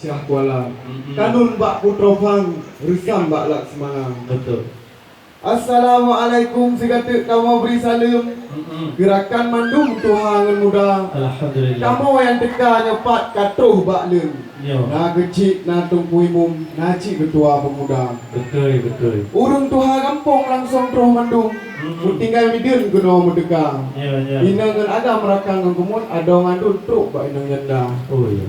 Syah Kuala. Kanun Bak Putrofang, Resam Bak Laksmana. Betul. Assalamualaikum segala kamu beri salam. Gerakan mandum Tuhan muda. Alhamdulillah. Kamu yang teka nyepat katuh bak lun. Yo. Na kecik na tumpu imum, na cik ketua pemuda. Betul, betul. Urung Tuhan kampung langsung terus mandum. Tinggal midun kena merdeka. Ya, ya. Ina ngan ada merakang ngan kemun ada ngandun truk bak inang janda. Oh ya.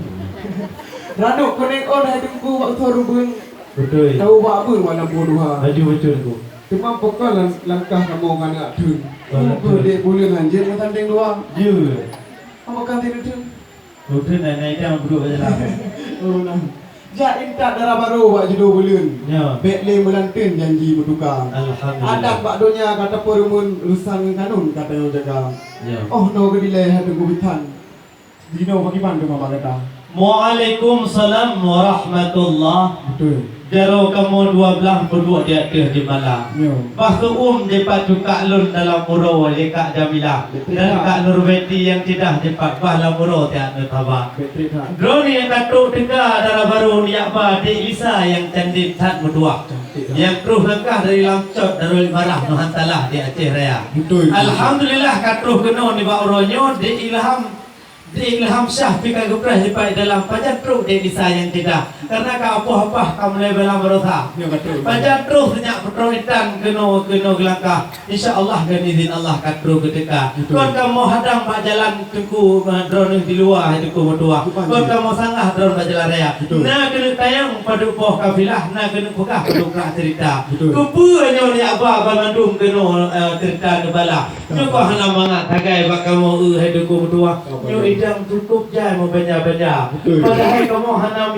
Raduk konek on hai tunggu waktu rubun. Betul. Tahu bak apa mana bodoh. Baju betul tu. Cuma pokok langkah kamu kan nak dun. Betul. Dek boleh anjir tanding dua. Ya. Apa kan tidak dun? Betul nenek jangan duduk kat dalam. Oh nah. Jak intak darah baru bak jodoh bulan. Ya. Bekle melantun janji bertukar. Alhamdulillah. Adat bak donya kata perumun rusang kanun kata yang jaga. Ya. Oh no kedilai hadu gubitan. Dino bagaimana rumah kata? Waalaikumsalam warahmatullah. Betul. Jaro kamu dua belah berdua di atas di malam. Ya. Pastu depat Kak Lun dalam muro di Kak Jamilah. Dan Kak Nurweti yang tidak depat dalam muro tiada tabak. Betul tak? Drone yang katuk tengah darah baru ni apa di Lisa yang candid tat berdua. Yang terus lekah dari Lamcot Darul Marah Nuhantalah di Aceh Raya. Betul. Alhamdulillah katruh kena ni Pak Uronyo di ilham syah pika geprah lipat dalam pajan truk di Lisa yang tidak. Karena kau apa-apa kamu level berosa. Ya betul. Pajan terus senyak petroitan kena gelangkah. InsyaAllah dan izin Allah katruh ketika. Kau kamu hadang pak jalan tengku drone di luar tengku mertua. Kau kamu sanggah drone pak jalan raya. Nah kena tayang pada poh kafilah. Nah kena pekah pada kerah cerita. Kupanya ni apa Bandung kena cerita kebala. Nyukuh hana mangat hagai pak kamu tengku mertua. Yang cukup jai mau benda-benda. Padahal kamu hana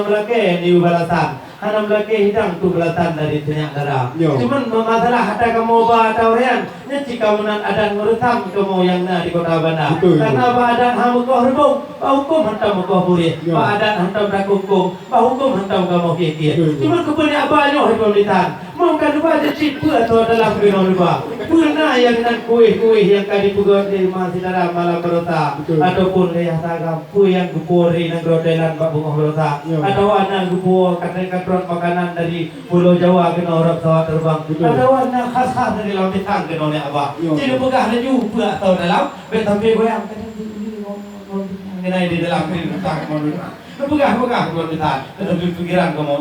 melake ni balasan. Hana melake hidang tu balasan dari senyak darah. Cuman masalah ada kamu ba taurian. Nyaci kamu nan adan ngurutam kamu yang na di kota Bandar. Karena ba adan hamu kau rebung, ba hukum hantam kau puri. Ba adan hantam rakukum, ba hukum hantam kamu kiki. Cuman kepunya abanyo pemerintahan. Mungkin lupa jadi atau dalam kena lupa. Pernah yang nan kuih-kuih yang kali pugot di Masidara malam berota. Ataupun leyah tagam kuih yang gupuri nang grodelan bak bunga berota. Atau anak gupu katron makanan dari Pulau Jawa kena orang pesawat terbang. Atau anak khas-khas dari laut bintang kena oleh abah. Jadi pegah ada juga atau dalam betampe goyang kena di dalam bintang mau pegah keluar bintang. Tetapi pikiran kamu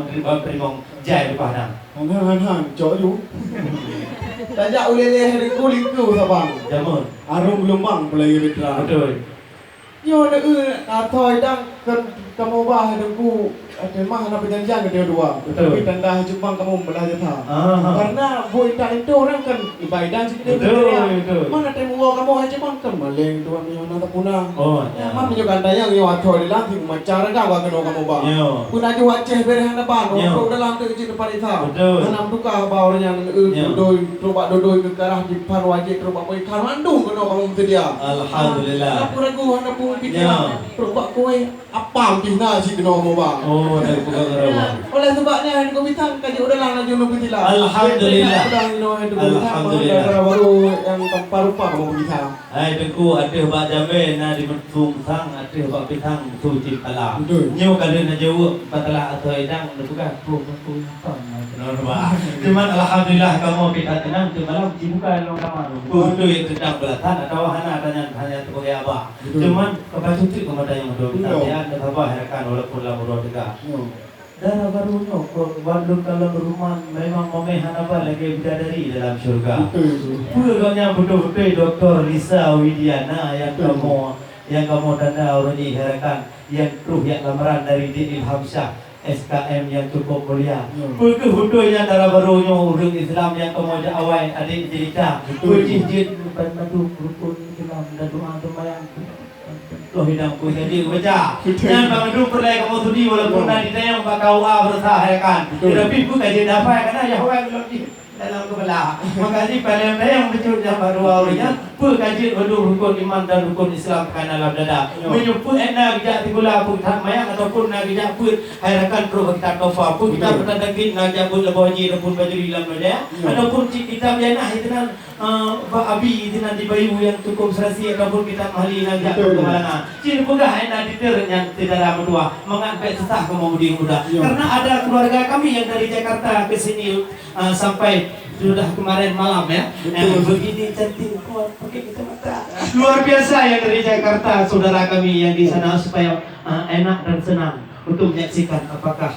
primong jai di Padang. Han cok ju. Tajak ulele heriku lingku sabang. Jamun. Arum lumbang pelai betra. Betul. Yo na atoi dang kamu bah heriku mah na perjanjian ke dia dua. Tapi tanda Jepang kamu belah jatah. Karena boy tak itu orang kan ibaidan sikit dia. Mana temu kamu aja Jepang kan maleng tuan yo na tapuna. Oh. Mam yo kan tayang yo atoi lang ting macara ka wa keno kamu bah. Pun aja wajah bereh na ban. Pro dalam tu kecil depan itu. Hanam duka baurnya doi coba doi ke arah di pan wajib coba boy kan mandung keno kamu sedia. Alhamdulillah. Aku ragu hendak pun pikir. Coba kowe apa bina si keno kamu bah. Dari bukan kerana. Oleh sebabnya hari komitan kaji udah lang lagi nunggu tila. Alhamdulillah. Alhamdulillah. Baru yang tanpa rupa kamu begitu. Hai tengku ada bak jamin na di mentung sang ada bak bintang suci kala. Nyu kali na jauh patalah atau idang bukan pun normal. Cuman alhamdulillah kamu kita tenang tu malam dibuka long kamar. Untuk itu sedang belatan atau hanya tu ya abah. Cuman kepada itu kamu ada yang dua kita ya apa harakan walaupun lamur tiga. Darah barunya Bandung kalau berumah memang memehan apa lagi bidadari dalam syurga. Pulangnya betul-betul Dr. Lisa Widiana yang kamu tanda orang diharakan yang ruh yang lamaran dari di Ilham Syah SKM yang cukup mulia. Pulangnya darah barunya orang Islam yang kamu awal adik cerita. Pulangnya bantu rukun Islam dan doa yang loh hidang ku jadi baca. Jangan bangun perlai kamu tudi walaupun nanti tayang bakau berusaha ya kan. Tapi bukan dia dapat karena Yahweh belum di dalam kepala. Makanya pada yang betul yang baru awalnya kaji rukun iman dan rukun Islam kan dalam dada. Menyebut enak jak tigula pun tak mayang ataupun nak jak pun harakan pro kita tofa pun kita bertanding nak jak pun lebih haji pun baju dalam dada. Ataupun kita janah itu nan abi itu nan di bayu yang cukup serasi ataupun kita mahli nak jak pun kemalangan. Ciri pegah enak diternya tidak ada berdua mengangkat sesah kemudi muda. Karena ada keluarga kami yang dari Jakarta ke sini sampai sudah kemarin malam ya. Begini cantik kuat pakai kacamata. Luar biasa yang dari Jakarta saudara kami yang di sana supaya enak dan senang untuk menyaksikan apakah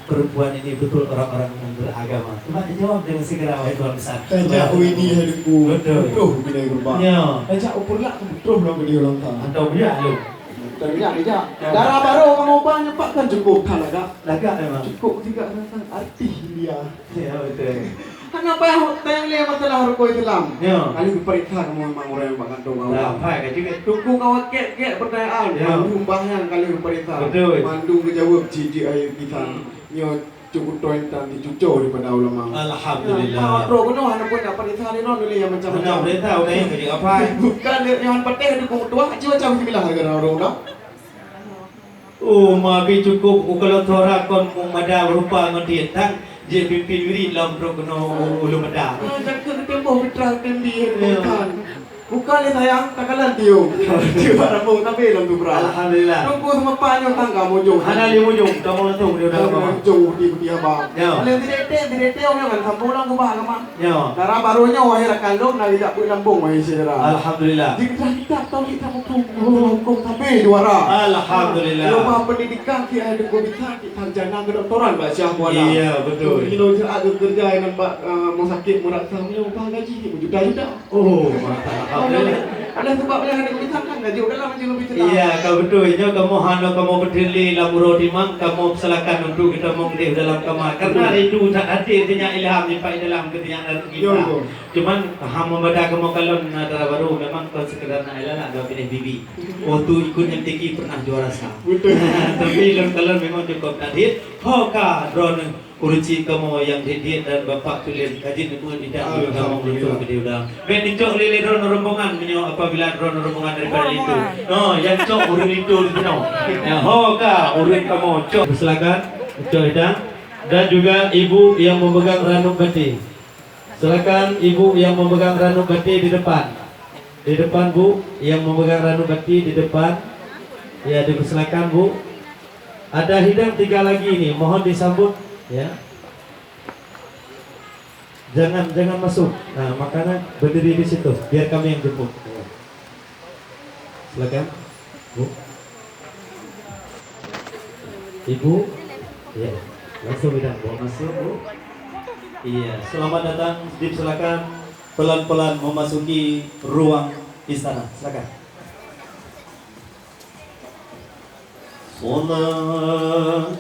perempuan ini betul orang-orang yang beragama. Coba dijawab dengan segera wahai Tuhan besar. Tajak ini hidupku. Betul bila berubah. Ya. Tajak ukur lah betul lah dia ulang tahun. Atau dia lu. Tajak. Darah baru kamu banyak pak kan cukup kan agak. Lagak memang. Cukup juga tentang arti dia. Ya betul. Kenapa yang lihat masalah rukun Islam? Ya. Kali diperiksa kamu memang orang yang bakal doa. Apa kan juga. Tunggu kau kek pertanyaan. Mandung bahang kali diperiksa. Betul. Mandung dijawab cici ayat kita. Nyo cukup tointan dicucur daripada ulama. Alhamdulillah. Bro, benar anak pun dapat periksa ni non dulu yang macam-macam. Benar berita udah yang jadi apa? Bukan yang petih di tua macam bila harga orang-orang. Oh, mabi cukup kalau tora kon mada rupa ngodit tang je pimpin wiri lam bro kono ulu mada. Jangan tempoh fitrah tendi bukan. Bukan ni sayang, takalan tiu. Tiu barang tapi lam tu bra. Alhamdulillah. Tunggu sama panyo tangga mojong. Ana li mujung kamu langsung dia dah kamu. Mojong di apa? Ya. Kalau direte orang kan sampulang ko ba kama. Ya. Darah barunya wahai rakalong na tidak pun lambung wahai saudara. Alhamdulillah. Kita tahu kita hukum tapi juara. Alhamdulillah. Lomba pendidikan kita ada komite kita sarjana kedokteran Mbak Syah Kuala. Iya, betul. Kilo ada kerja yang nampak mau sakit murah samnya upah gaji juta-juta. Oh, mantap. Alhamdulillah. Ada sebabnya ada komite kan gaji udah lama lebih tenang. Iya, kau betulnya kamu hano kamu berdiri lamuro di mang kamu silakan untuk kita mengdeh dalam kamar. Karena itu tak ada tanya ilham sampai dalam ketingan kita. Cuman ham membaca kamu kalau ada baru memang kau sekedar nak ilah nak pilih bibi. Waktu ikut yang tinggi pernah juara sah. Tapi kalau memang cukup tadi, hoka drone uruci kamu yang diet dan bapak tulis kaji itu tidak kamu betul video dah. Ben itu lili drone rombongan menyo apabila drone rombongan daripada itu. No, yang cok urut itu no. Ya hoka urut kamu cok. Silakan cok hidang dan juga ibu yang memegang ranum bati. Silakan ibu yang memegang ranum bati di depan. Di depan Bu yang memegang ranum bati di depan. Ya, dipersilakan Bu. Ada hidang 3 lagi ini, mohon disambut ya. Jangan masuk. Nah, makanan berdiri di situ biar kami yang jemput. Silakan. Bu. Ibu. Ya. Langsung hidang Bu. Masuk Bu. Iya, selamat datang. Silakan pelan-pelan memasuki ruang istana. Silakan. Salatullah